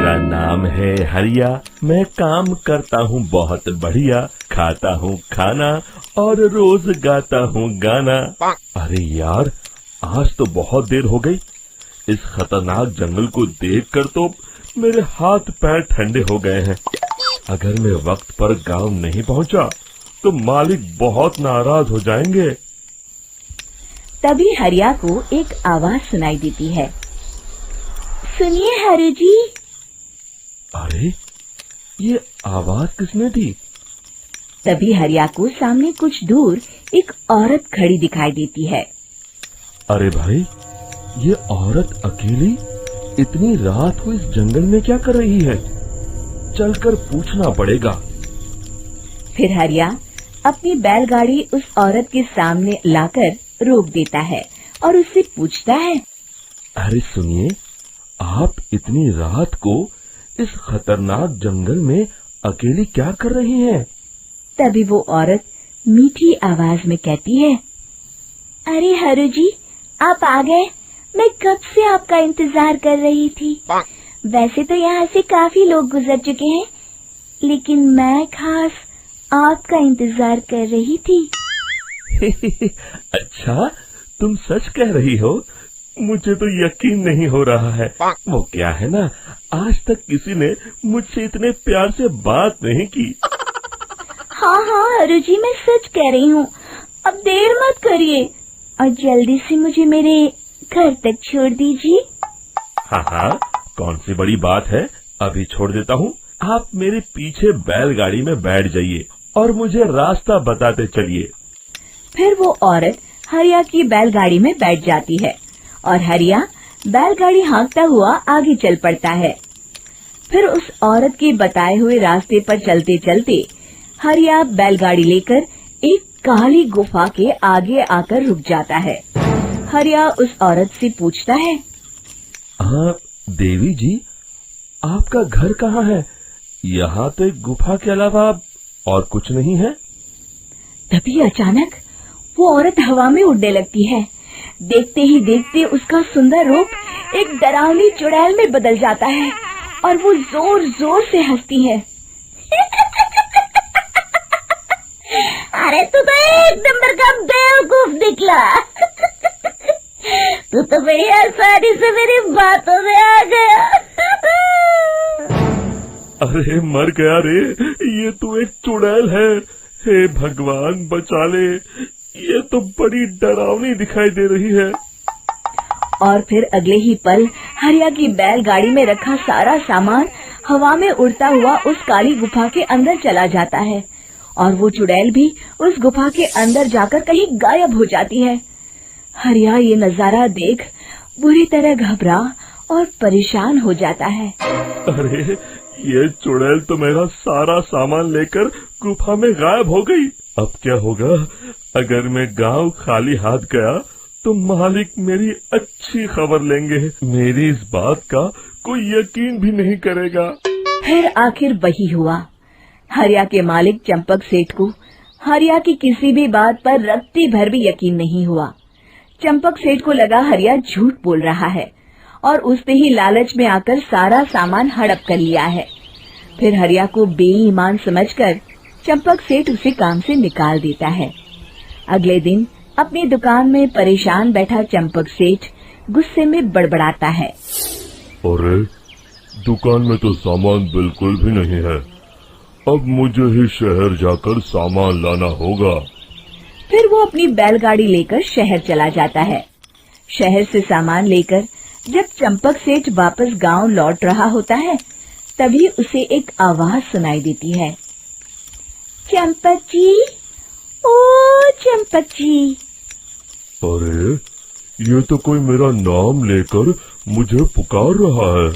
मेरा नाम है हरिया, मैं काम करता हूँ बहुत बढ़िया, खाता हूँ खाना और रोज गाता हूँ गाना। अरे यार, आज तो बहुत देर हो गई। इस खतरनाक जंगल को देखकर तो मेरे हाथ पैर ठंडे हो गए हैं। अगर मैं वक्त पर गांव नहीं पहुंचा तो मालिक बहुत नाराज हो जाएंगे। तभी हरिया को एक आवाज सुनाई देती है। सुनिए हरु जी। अरे, ये आवाज किसने दी? तभी हरिया को सामने कुछ दूर एक औरत खड़ी दिखाई देती है। अरे भाई, ये औरत अकेली इतनी रात को इस जंगल में क्या कर रही है? चलकर पूछना पड़ेगा। फिर हरिया अपनी बैलगाड़ी उस औरत के सामने लाकर रोक देता है और उससे पूछता है। अरे सुनिए, आप इतनी रात को इस खतरनाक जंगल में अकेली क्या कर रही हैं? तभी वो औरत मीठी आवाज में कहती है। अरे हरु जी, आप आ गए। मैं कब से आपका इंतजार कर रही थी। वैसे तो यहाँ से काफी लोग गुजर चुके हैं, लेकिन मैं खास आपका इंतजार कर रही थी। अच्छा, तुम सच कह रही हो? मुझे तो यकीन नहीं हो रहा है। वो क्या है ना, आज तक किसी ने मुझसे इतने प्यार से बात नहीं की। हाँ हाँ हरु जी, मैं सच कह रही हूँ। अब देर मत करिए और जल्दी से मुझे मेरे घर तक छोड़ दीजिए। हाँ हाँ, कौन सी बड़ी बात है, अभी छोड़ देता हूँ। आप मेरे पीछे बैलगाड़ी में बैठ जाइए और मुझे रास्ता बताते चलिए। फिर वो औरत हरिया की बैलगाड़ी में बैठ जाती है और हरिया बैलगाड़ी हाँकता हुआ आगे चल पड़ता है। फिर उस औरत के बताए हुए रास्ते पर चलते चलते हरिया बैलगाड़ी लेकर एक काली गुफा के आगे आकर रुक जाता है। हरिया उस औरत से पूछता है। हाँ देवी जी, आपका घर कहाँ है? यहाँ तो एक गुफा के अलावा और कुछ नहीं है। तभी अचानक वो औरत हवा में उड़ने लगती है। देखते ही देखते उसका सुंदर रूप एक डरावनी चुड़ैल में बदल जाता है और वो जोर जोर से हंसती है। अरे तू तो एक नंबर का बेवकूफ निकला। तू तो बड़ी आसानी से मेरी बातों में आ गया। अरे मर गया रे, ये तो एक चुड़ैल है। हे भगवान बचा ले, ये तो बड़ी डरावनी दिखाई दे रही है। और फिर अगले ही पल हरिया की बैलगाड़ी में रखा सारा सामान हवा में उड़ता हुआ उस काली गुफा के अंदर चला जाता है और वो चुड़ैल भी उस गुफा के अंदर जाकर कहीं गायब हो जाती है। हरिया ये नजारा देख बुरी तरह घबरा और परेशान हो जाता है। अरे, ये चुड़ैल तो मेरा सारा सामान लेकर गुफा में गायब हो गई। अब क्या होगा? अगर मैं गांव खाली हाथ गया तो मालिक मेरी अच्छी खबर लेंगे। मेरी इस बात का कोई यकीन भी नहीं करेगा। फिर आखिर वही हुआ। हरिया के मालिक चंपक सेठ को हरिया की किसी भी बात पर रत्ती भर भी यकीन नहीं हुआ। चंपक सेठ को लगा हरिया झूठ बोल रहा है और उसने ही लालच में आकर सारा सामान हड़प कर लिया है। फिर हरिया को बेईमान समझकर चंपक सेठ उसे काम से निकाल देता है। अगले दिन अपनी दुकान में परेशान बैठा चंपक सेठ गुस्से में बड़बड़ाता है। अरे, दुकान में तो सामान बिल्कुल भी नहीं है। अब मुझे ही शहर जाकर सामान लाना होगा। फिर वो अपनी बैलगाड़ी लेकर शहर चला जाता है। शहर से सामान लेकर जब चंपक सेठ वापस गांव लौट रहा होता है, तभी उसे एक आवाज सुनाई देती है। चंपक जी, ओ चंपक जी। अरे, ये तो कोई मेरा नाम लेकर मुझे पुकार रहा है।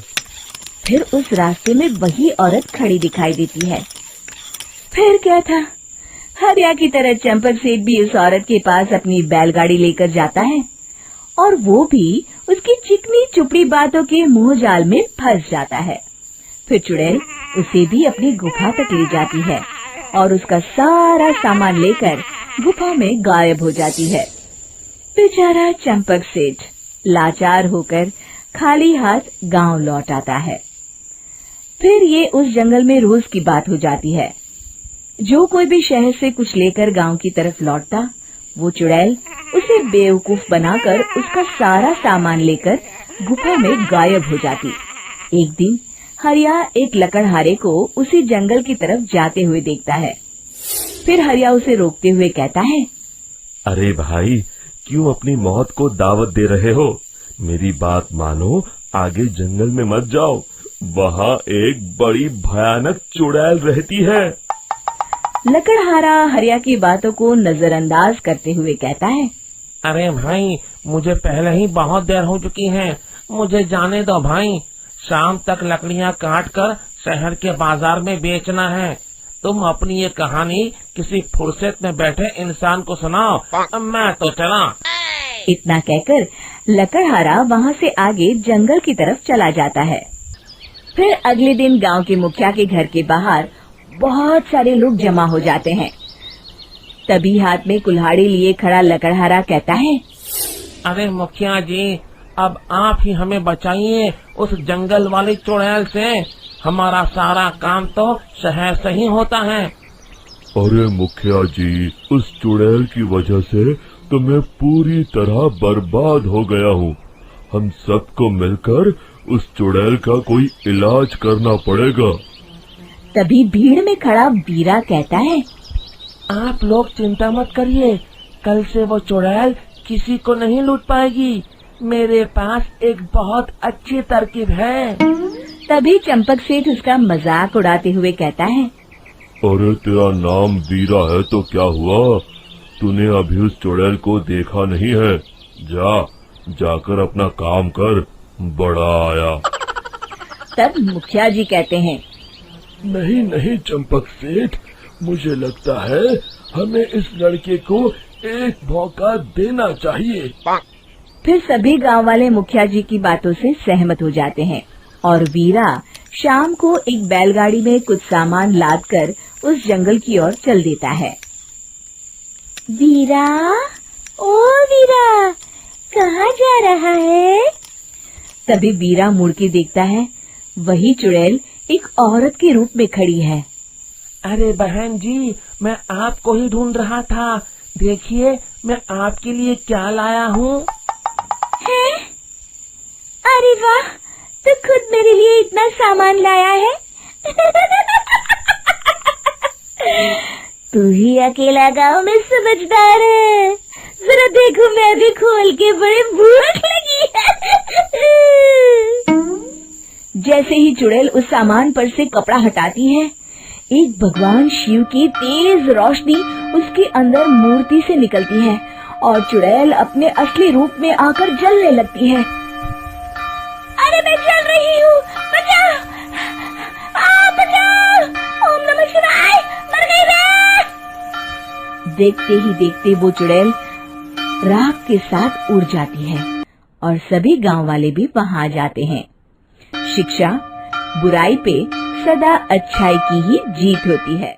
फिर उस रास्ते में वही औरत खड़ी दिखाई देती है। फिर क्या था, हरिया की तरह चंपक सेठ भी उस औरत के पास अपनी बैलगाड़ी लेकर जाता है और वो भी उसकी चिकनी चुपड़ी बातों के मुंह जाल में फंस जाता है। फिर चुड़ैल उसे भी अपनी गुफा तक ले जाती है और उसका सारा सामान लेकर गुफा में गायब हो जाती है। बेचारा चंपक सेठ लाचार होकर खाली हाथ गांव लौट आता है। फिर ये उस जंगल में रोज की बात हो जाती है। जो कोई भी शहर से कुछ लेकर गांव की तरफ लौटता, वो चुड़ैल उसे बेवकूफ बनाकर उसका सारा सामान लेकर गुफा में गायब हो जाती। एक दिन हरिया एक लकड़हारे को उसी जंगल की तरफ जाते हुए देखता है। फिर हरिया उसे रोकते हुए कहता है, अरे भाई, क्यों अपनी मौत को दावत दे रहे हो? मेरी बात मानो, आगे जंगल में मत जाओ, वहाँ एक बड़ी भयानक चुड़ैल रहती है। लकड़हारा हरिया की बातों को नजरअंदाज करते हुए कहता है, अरे भाई, मुझे पहले ही बहुत देर हो चुकी है, मुझे जाने दो भाई। शाम तक लकड़ियाँ काट कर शहर के बाजार में बेचना है। तुम अपनी ये कहानी किसी फुर्सत में बैठे इंसान को सुनाओ, मैं तो चला। इतना कहकर लकड़हारा वहाँ से आगे जंगल की तरफ चला जाता है। फिर अगले दिन गांव के मुखिया के घर के बाहर बहुत सारे लोग जमा हो जाते हैं। तभी हाथ में कुल्हाड़ी लिए खड़ा लकड़हारा कहता है, अरे मुखिया जी, अब आप ही हमें बचाइए उस जंगल वाली चुड़ैल से। हमारा सारा काम तो शहर से ही होता है। अरे मुखिया जी, उस चुड़ैल की वजह से तो मैं पूरी तरह बर्बाद हो गया हूँ। हम सबको मिलकर उस चुड़ैल का कोई इलाज करना पड़ेगा। तभी भीड़ में खड़ा वीरा कहता है, आप लोग चिंता मत करिए, कल से वो चुड़ैल किसी को नहीं लूट पाएगी। मेरे पास एक बहुत अच्छी तरकीब है। तभी चंपक सेठ उसका मजाक उड़ाते हुए कहता है, अरे तेरा नाम वीरा है तो क्या हुआ? तूने अभी उस चुड़ैल को देखा नहीं है? जाकर अपना काम कर, बड़ा आया। तब मुखिया जी कहते हैं, नहीं नहीं चंपक सेठ, मुझे लगता है हमें इस लड़के को एक मौका देना चाहिए। फिर सभी गांव वाले मुखिया जी की बातों से सहमत हो जाते हैं और वीरा शाम को एक बैलगाड़ी में कुछ सामान लादकर उस जंगल की ओर चल देता है। वीरा, ओ वीरा, कहाँ जा रहा है? तभी वीरा मुड़ के देखता है, वही चुड़ैल एक औरत के रूप में खड़ी है। अरे बहन जी, मैं आपको ही ढूंढ रहा था। देखिए, मैं आपके लिए क्या लाया हूँ। अरे वाह, तो खुद मेरे लिए इतना सामान लाया है। तू ही अकेला गांव में समझदार है। जरा देखो, मैं भी खोल के, बड़े भूख लगी है। जैसे ही चुड़ैल उस सामान पर से कपड़ा हटाती है, एक भगवान शिव की तेज रोशनी उसके अंदर मूर्ति से निकलती है और चुड़ैल अपने असली रूप में आकर जलने लगती है। अरे मैं जल रही हूँ, बचाओ! बचाओ! ओम नमः शिवाय, मर गई मैं! देखते ही देखते वो चुड़ैल राख के साथ उड़ जाती है और सभी गांव वाले भी वहां जाते हैं। शिक्षा बुराई पे सदा अच्छाई की ही जीत होती है।